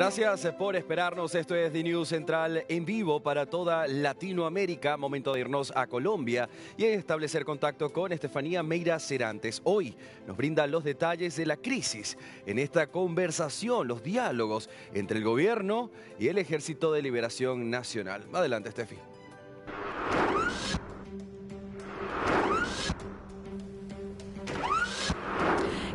Gracias por esperarnos. Esto es The News Central en vivo para toda Latinoamérica. Momento de irnos a Colombia y establecer contacto con Estefanía Meira Serantes. Hoy nos brinda los detalles de la crisis en esta conversación, los diálogos entre el gobierno y el Ejército de Liberación Nacional. Adelante, Estefi.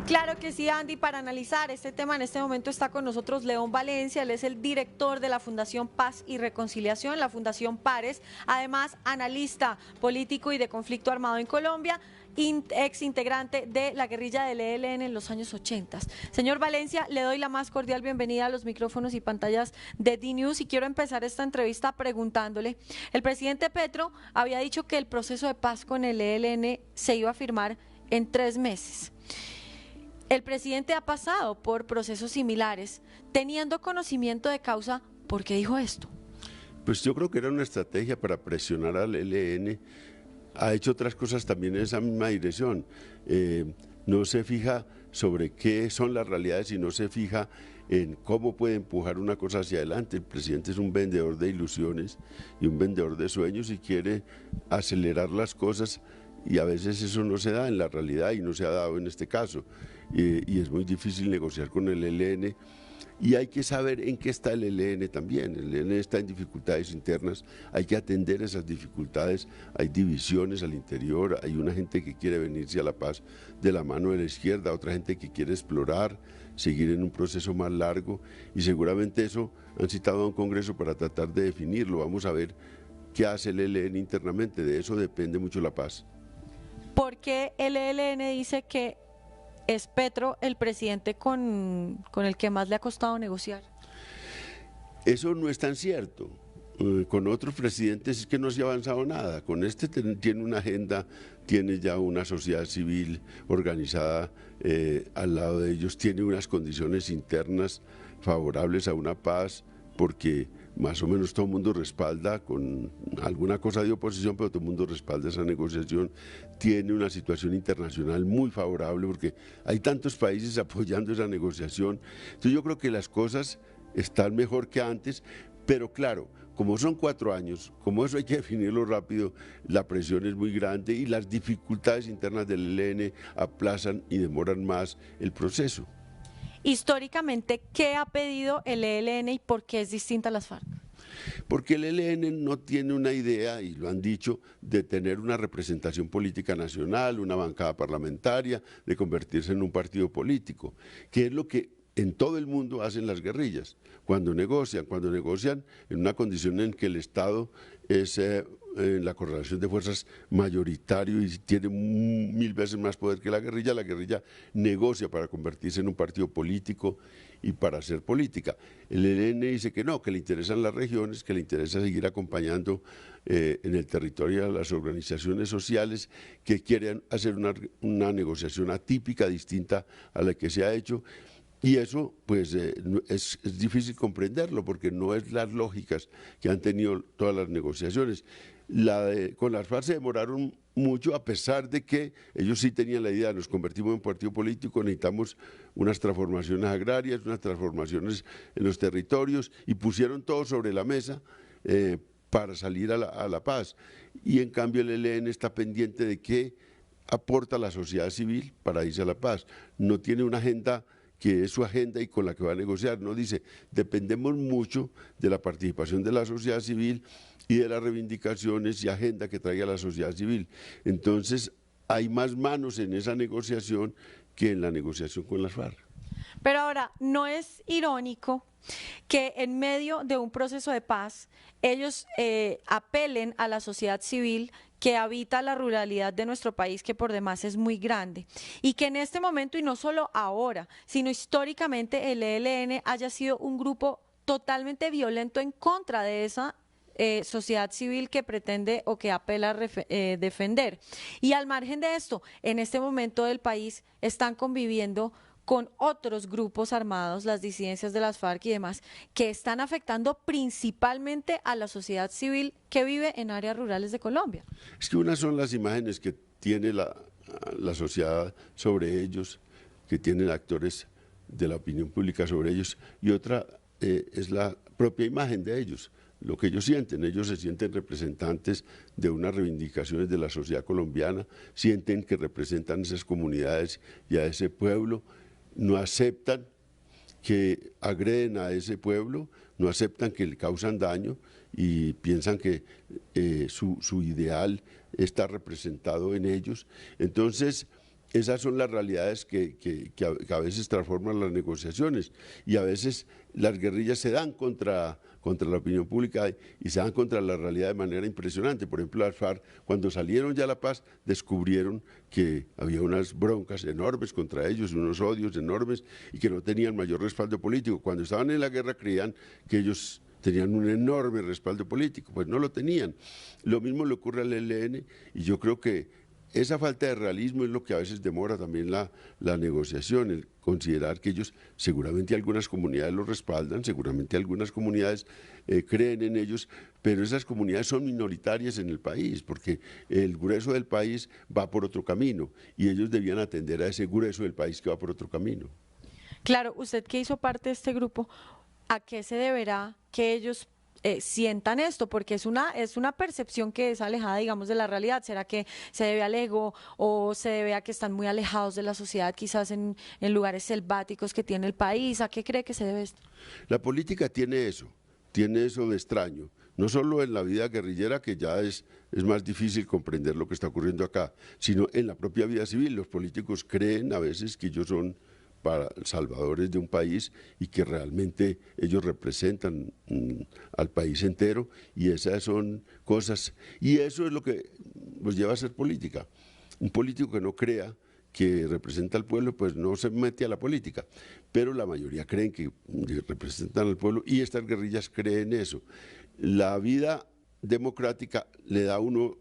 Claro que sí, Andy. Para analizar este tema en este momento está con nosotros León Valencia. Él es el director de la Fundación Paz y Reconciliación, la Fundación Pares. Además, analista político y de conflicto armado en Colombia, ex integrante de la guerrilla del ELN en los años 80. Señor Valencia, le doy la más cordial bienvenida a los micrófonos y pantallas de The News y quiero empezar esta entrevista preguntándole. El presidente Petro había dicho que el proceso de paz con el ELN se iba a firmar en 3 meses. El presidente ha pasado por procesos similares. Teniendo conocimiento de causa, ¿por qué dijo esto? Pues yo creo que era una estrategia para presionar al ELN. Ha hecho otras cosas también en esa misma dirección. No se fija sobre qué son las realidades y no se fija en cómo puede empujar una cosa hacia adelante. El presidente es un vendedor de ilusiones y un vendedor de sueños y quiere acelerar las cosas. Y a veces eso no se da en la realidad y no se ha dado en este caso. Y es muy difícil negociar con el ELN y hay que saber en qué está el ELN también. El ELN está en dificultades internas, hay que atender esas dificultades, hay divisiones al interior, hay una gente que quiere venirse a la paz de la mano de la izquierda, otra gente que quiere explorar, seguir en un proceso más largo y seguramente eso han citado a un congreso para tratar de definirlo. Vamos a ver qué hace el ELN internamente, de eso depende mucho la paz. ¿Por qué el ELN dice que es Petro el presidente con el que más le ha costado negociar? Eso no es tan cierto. Con otros presidentes es que no se ha avanzado nada. Con este tiene una agenda, tiene ya una sociedad civil organizada al lado de ellos, tiene unas condiciones internas favorables a una paz, porque más o menos todo el mundo respalda, con alguna cosa de oposición, pero todo el mundo respalda esa negociación. Tiene una situación internacional muy favorable porque hay tantos países apoyando esa negociación. Entonces yo creo que las cosas están mejor que antes, pero claro, como son 4 años, como eso hay que definirlo rápido, la presión es muy grande y las dificultades internas del ELN aplazan y demoran más el proceso. Históricamente, ¿qué ha pedido el ELN y por qué es distinta a las FARC? Porque el ELN no tiene una idea, y lo han dicho, de tener una representación política nacional, una bancada parlamentaria, de convertirse en un partido político, que es lo que en todo el mundo hacen las guerrillas, cuando negocian en una condición en que el Estado es la correlación de fuerzas mayoritario y tiene 1000 veces más poder que la guerrilla negocia para convertirse en un partido político y para hacer política. El ELN dice que no, que le interesan las regiones, que le interesa seguir acompañando en el territorio a las organizaciones sociales que quieren hacer una negociación atípica, distinta a la que se ha hecho. Y eso pues es difícil comprenderlo porque no es las lógicas que han tenido todas las negociaciones. Con las FARC se demoraron mucho, a pesar de que ellos sí tenían la idea: nos convertimos en partido político, necesitamos unas transformaciones agrarias, unas transformaciones en los territorios, y pusieron todo sobre la mesa para salir a la paz. Y en cambio el ELN está pendiente de qué aporta la sociedad civil para irse a la paz. No tiene una agenda que es su agenda y con la que va a negociar. No dice, dependemos mucho de la participación de la sociedad civil y de las reivindicaciones y agenda que traiga la sociedad civil. Entonces hay más manos en esa negociación que en la negociación con las FARC. Pero ahora, ¿no es irónico que en medio de un proceso de paz ellos apelen a la sociedad civil que habita la ruralidad de nuestro país, que por demás es muy grande, y que en este momento, y no solo ahora, sino históricamente, el ELN haya sido un grupo totalmente violento en contra de esa sociedad civil que pretende o que apela a defender? Y al margen de esto, en este momento del país están conviviendo con otros grupos armados, las disidencias de las FARC y demás, que están afectando principalmente a la sociedad civil que vive en áreas rurales de Colombia. Es que unas son las imágenes que tiene la sociedad sobre ellos, que tienen actores de la opinión pública sobre ellos, y otra es la propia imagen de ellos, lo que ellos sienten. Ellos se sienten representantes de unas reivindicaciones de la sociedad colombiana, sienten que representan esas comunidades y a ese pueblo, no aceptan que agreden a ese pueblo, no aceptan que le causan daño y piensan que su ideal está representado en ellos. Entonces, esas son las realidades que a veces transforman las negociaciones, y a veces las guerrillas se dan contra la opinión pública y se dan contra la realidad de manera impresionante. Por ejemplo, las FARC, cuando salieron ya a la paz, descubrieron que había unas broncas enormes contra ellos, unos odios enormes, y que no tenían mayor respaldo político. Cuando estaban en la guerra creían que ellos tenían un enorme respaldo político, pues no lo tenían. Lo mismo le ocurre al ELN, y yo creo que esa falta de realismo es lo que a veces demora también la negociación, el considerar que ellos, seguramente algunas comunidades los respaldan, seguramente algunas comunidades creen en ellos, pero esas comunidades son minoritarias en el país, porque el grueso del país va por otro camino, y ellos debían atender a ese grueso del país que va por otro camino. Claro, usted que hizo parte de este grupo, ¿a qué se deberá que ellos sientan esto? Porque es una percepción que es alejada, digamos, de la realidad. ¿Será que se debe al ego o se debe a que están muy alejados de la sociedad, quizás en lugares selváticos que tiene el país? ¿A qué cree que se debe esto? La política tiene eso de extraño, no solo en la vida guerrillera, que ya es más difícil comprender lo que está ocurriendo acá, sino en la propia vida civil. Los políticos creen a veces que ellos son salvadores de un país y que realmente ellos representan al país entero, y esas son cosas, y eso es lo que los lleva a hacer política. Un político que no crea que representa al pueblo, pues no se mete a la política, pero la mayoría creen que representan al pueblo, y estas guerrillas creen eso. La vida democrática le da a uno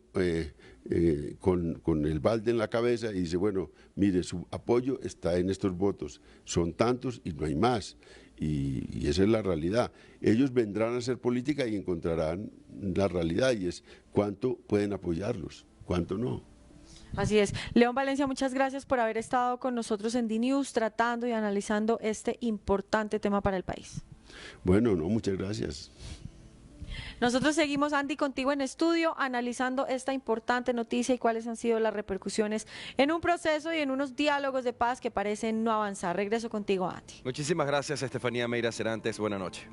con el balde en la cabeza y dice, bueno, mire, su apoyo está en estos votos, son tantos y no hay más, y esa es la realidad. Ellos vendrán a hacer política y encontrarán la realidad, y es cuánto pueden apoyarlos, cuánto no. Así es. León Valencia, muchas gracias por haber estado con nosotros en DNews tratando y analizando este importante tema para el país. Bueno, no, muchas gracias. Nosotros seguimos, Andy, contigo en estudio, analizando esta importante noticia y cuáles han sido las repercusiones en un proceso y en unos diálogos de paz que parecen no avanzar. Regreso contigo, Andy. Muchísimas gracias, Estefanía Meira Serantes. Buenas noches.